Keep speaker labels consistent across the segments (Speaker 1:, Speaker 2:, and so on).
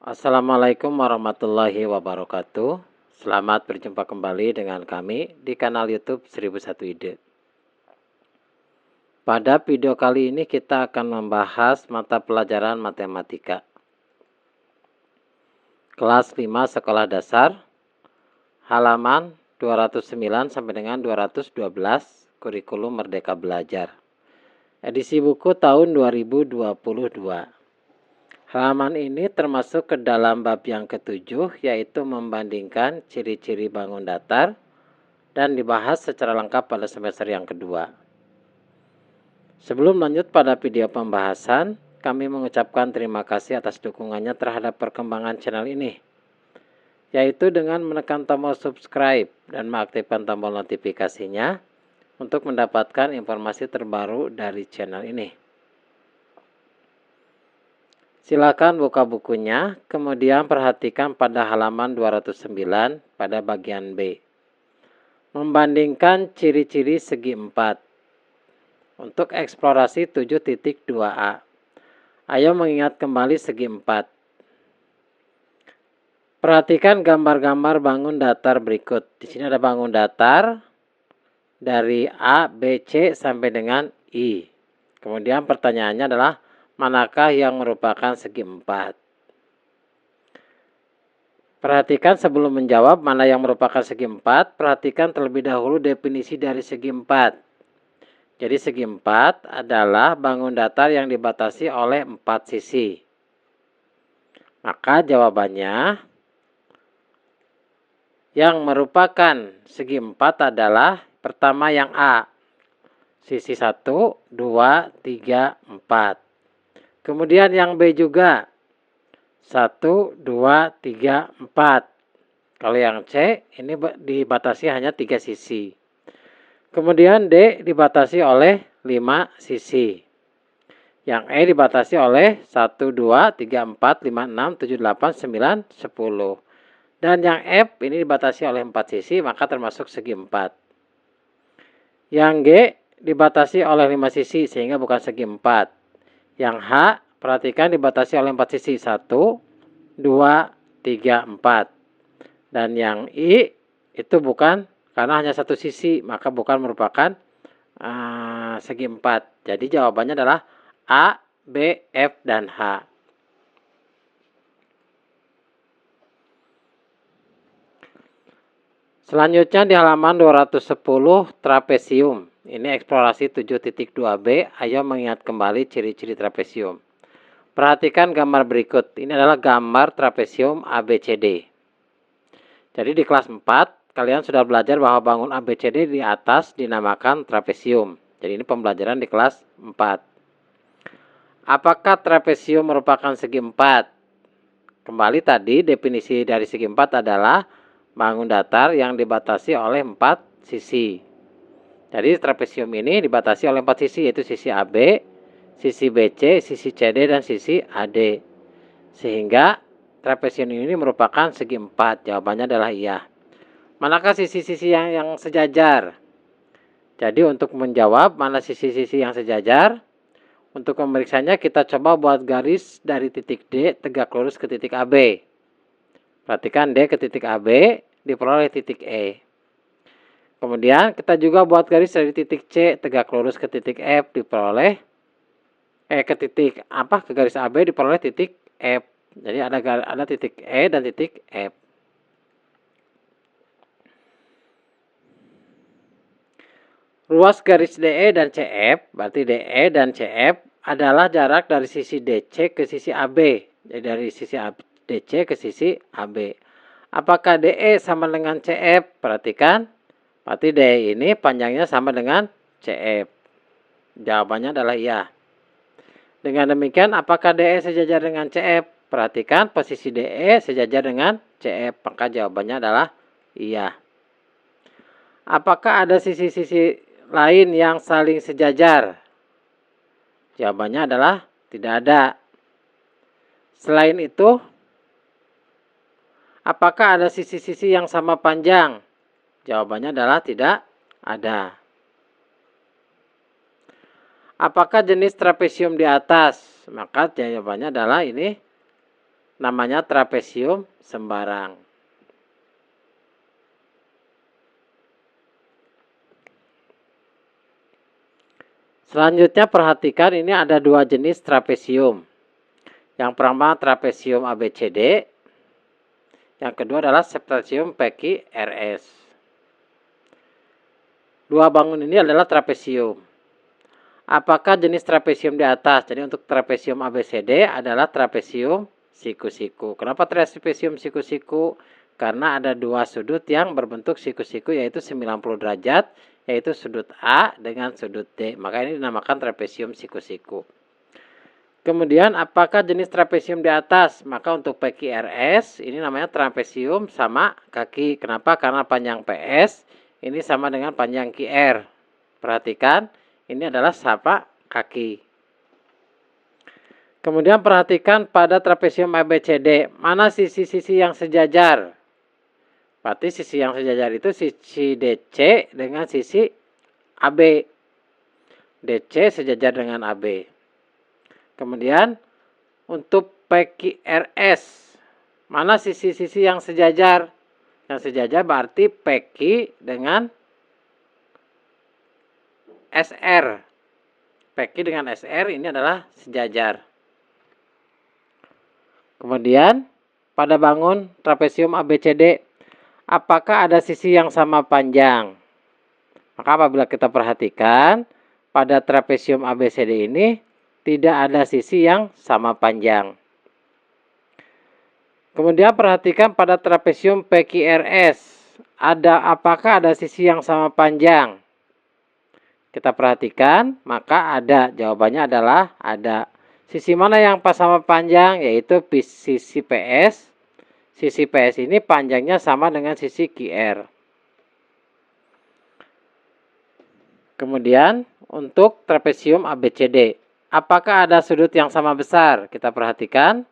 Speaker 1: Assalamualaikum warahmatullahi wabarakatuh. Selamat berjumpa kembali dengan kami di kanal YouTube 1001 Ide. Pada video kali ini kita akan membahas mata pelajaran matematika. Kelas 5 Sekolah Dasar, halaman 209 sampai dengan 212, Kurikulum Merdeka Belajar. Edisi buku tahun 2022. Halaman ini termasuk ke dalam bab yang ketujuh, yaitu membandingkan ciri-ciri bangun datar, dan dibahas secara lengkap pada semester yang kedua. Sebelum lanjut pada video pembahasan, kami mengucapkan terima kasih atas dukungannya terhadap perkembangan channel ini, yaitu dengan menekan tombol subscribe dan mengaktifkan tombol notifikasinya untuk mendapatkan informasi terbaru dari channel ini. Silakan buka bukunya, kemudian perhatikan pada halaman 209 pada bagian B. Membandingkan ciri-ciri segi 4. Untuk eksplorasi 7.2a. Ayo mengingat kembali segi 4. Perhatikan gambar-gambar bangun datar berikut. Di sini ada bangun datar dari A, B, C sampai dengan I. Kemudian pertanyaannya adalah manakah yang merupakan segi 4? Perhatikan sebelum menjawab mana yang merupakan segi 4, perhatikan terlebih dahulu definisi dari segi 4. Jadi segi 4 adalah bangun datar yang dibatasi oleh 4 sisi. Maka jawabannya yang merupakan segi 4 adalah pertama yang A. Sisi 1, 2, 3, 4. Kemudian yang B juga. 1, 2, 3, 4. Kalau yang C ini dibatasi hanya 3 sisi. Kemudian D dibatasi oleh 5 sisi. Yang E dibatasi oleh 1, 2, 3, 4, 5, 6, 7, 8, 9, 10. Dan yang F ini dibatasi oleh 4 sisi, maka termasuk segi 4. Yang G dibatasi oleh 5 sisi, sehingga bukan segi 4. Yang H, perhatikan dibatasi oleh 4 sisi. 1, 2, 3, 4. Dan yang I itu bukan, karena hanya satu sisi, maka bukan merupakan segi 4. Jadi jawabannya adalah A, B, F, dan H. Selanjutnya di halaman 210 trapesium. Ini eksplorasi 7.2b. Ayo mengingat kembali ciri-ciri trapesium. Perhatikan gambar berikut. Ini adalah gambar trapesium ABCD. Jadi di kelas 4, kalian sudah belajar bahwa bangun ABCD di atas dinamakan trapesium. Jadi ini pembelajaran di kelas 4. Apakah trapesium merupakan segi 4? Kembali tadi definisi dari segi 4 adalah bangun datar yang dibatasi oleh 4 sisi. Jadi trapesium ini dibatasi oleh 4 sisi, yaitu sisi AB, sisi BC, sisi CD, dan sisi AD. Sehingga trapesium ini merupakan segi 4. Jawabannya adalah iya. Manakah sisi-sisi yang sejajar? Jadi untuk menjawab mana sisi-sisi yang sejajar, untuk memeriksanya kita coba buat garis dari titik D tegak lurus ke titik AB. Perhatikan D ke titik AB diperoleh titik E. Kemudian kita juga buat garis dari titik C tegak lurus ke titik F diperoleh ke garis AB diperoleh titik F. Jadi ada titik E dan titik F. Ruas garis DE dan CF, berarti DE dan CF adalah jarak dari sisi DC ke sisi AB. Jadi dari sisi DC ke sisi AB. Apakah DE sama dengan CF? Perhatikan. Berarti DE ini panjangnya sama dengan CF. Jawabannya adalah iya. Dengan demikian, apakah DE sejajar dengan CF? Perhatikan posisi DE sejajar dengan CF. Maka jawabannya adalah iya. Apakah ada sisi-sisi lain yang saling sejajar? Jawabannya adalah tidak ada. Selain itu, apakah ada sisi-sisi yang sama panjang? Jawabannya adalah tidak ada. Apakah jenis trapesium di atas? Maka jawabannya adalah ini namanya trapesium sembarang. Selanjutnya perhatikan ini ada dua jenis trapesium. Yang pertama trapesium ABCD, yang kedua adalah trapesium PQRS. Dua bangun ini adalah trapesium. Apakah jenis trapesium di atas? Jadi untuk trapesium ABCD adalah trapesium siku-siku. Kenapa trapesium siku-siku? Karena ada dua sudut yang berbentuk siku-siku yaitu 90 derajat, yaitu sudut A dengan sudut D. Maka ini dinamakan trapesium siku-siku. Kemudian apakah jenis trapesium di atas? Maka untuk PQRS ini namanya trapesium sama kaki. Kenapa? Karena panjang PS ini sama dengan panjang QR. Perhatikan, ini adalah sama kaki. Kemudian perhatikan pada trapesium ABCD, mana sisi-sisi yang sejajar? Berarti sisi yang sejajar itu sisi DC dengan sisi AB. DC sejajar dengan AB. Kemudian untuk PQRS, mana sisi-sisi yang sejajar? Yang sejajar berarti PQ dengan SR. PQ dengan SR ini adalah sejajar. Kemudian pada bangun trapesium ABCD, apakah ada sisi yang sama panjang? Maka apabila kita perhatikan pada trapesium ABCD ini tidak ada sisi yang sama panjang. Kemudian perhatikan pada trapesium PQRS, apakah ada sisi yang sama panjang? Kita perhatikan, maka ada. Jawabannya adalah ada. Sisi mana yang sama panjang? Yaitu sisi PS. Sisi PS ini panjangnya sama dengan sisi QR. Kemudian untuk trapesium ABCD, apakah ada sudut yang sama besar? Kita perhatikan.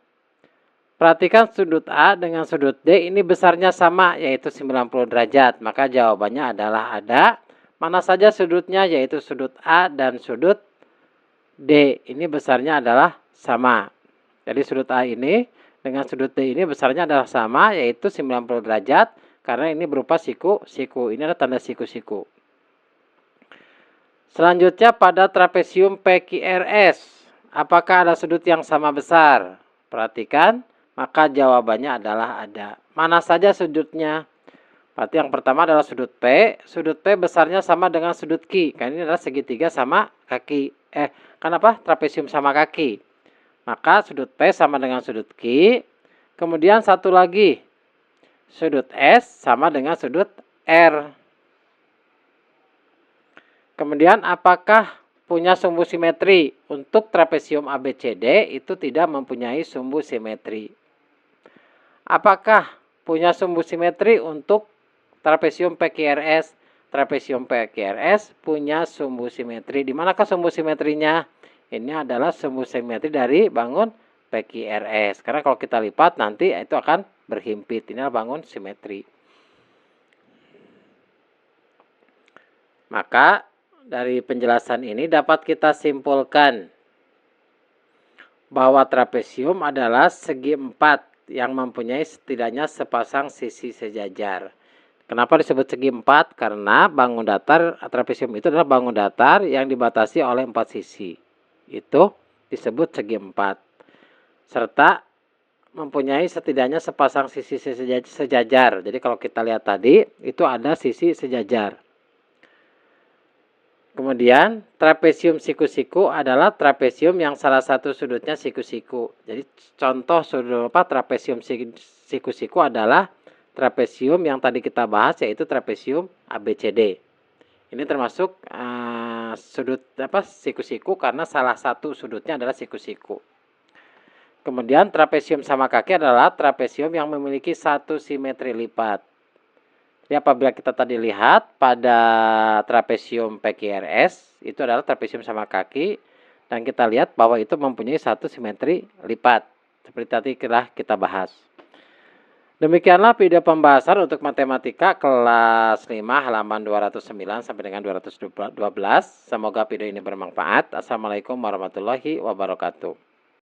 Speaker 1: Perhatikan sudut A dengan sudut D ini besarnya sama yaitu 90 derajat. Maka jawabannya adalah ada. Mana saja sudutnya yaitu sudut A dan sudut D. Ini besarnya adalah sama. Jadi sudut A ini dengan sudut D ini besarnya adalah sama yaitu 90 derajat. Karena ini berupa siku-siku. Ini adalah tanda siku-siku. Selanjutnya pada trapesium PQRS, apakah ada sudut yang sama besar? Perhatikan, maka jawabannya adalah ada. Mana saja sudutnya? Berarti yang pertama adalah sudut P. Sudut P besarnya sama dengan sudut Q. Karena ini adalah segitiga sama kaki. Kenapa? Trapesium sama kaki. Maka sudut P sama dengan sudut Q. Kemudian satu lagi, sudut S sama dengan sudut R. Kemudian apakah punya sumbu simetri? Untuk trapesium ABCD itu tidak mempunyai sumbu simetri. Apakah punya sumbu simetri untuk trapesium PQRS? Trapesium PQRS punya sumbu simetri. Di manakah sumbu simetrinya? Ini adalah sumbu simetri dari bangun PQRS. Karena kalau kita lipat nanti itu akan berhimpit. Ini adalah bangun simetri. Maka dari penjelasan ini dapat kita simpulkan bahwa trapesium adalah segi empat yang mempunyai setidaknya sepasang sisi sejajar. Kenapa disebut segi empat? Karena bangun datar trapesium itu adalah bangun datar yang dibatasi oleh empat sisi. Itu disebut segi empat. Serta mempunyai setidaknya sepasang sisi sejajar. Jadi kalau kita lihat tadi itu ada sisi sejajar. Kemudian trapesium siku-siku adalah trapesium yang salah satu sudutnya siku-siku. Jadi contoh sudut trapesium siku-siku adalah trapesium yang tadi kita bahas yaitu trapesium ABCD. Ini termasuk sudut siku-siku karena salah satu sudutnya adalah siku-siku. Kemudian trapesium sama kaki adalah trapesium yang memiliki satu simetri lipat. Jadi apabila kita tadi lihat pada trapesium PQRS itu adalah trapesium sama kaki dan kita lihat bahwa itu mempunyai satu simetri lipat seperti tadi kita bahas. Demikianlah video pembahasan untuk matematika kelas 5 halaman 209 sampai dengan 212. Semoga video ini bermanfaat. Assalamualaikum warahmatullahi wabarakatuh.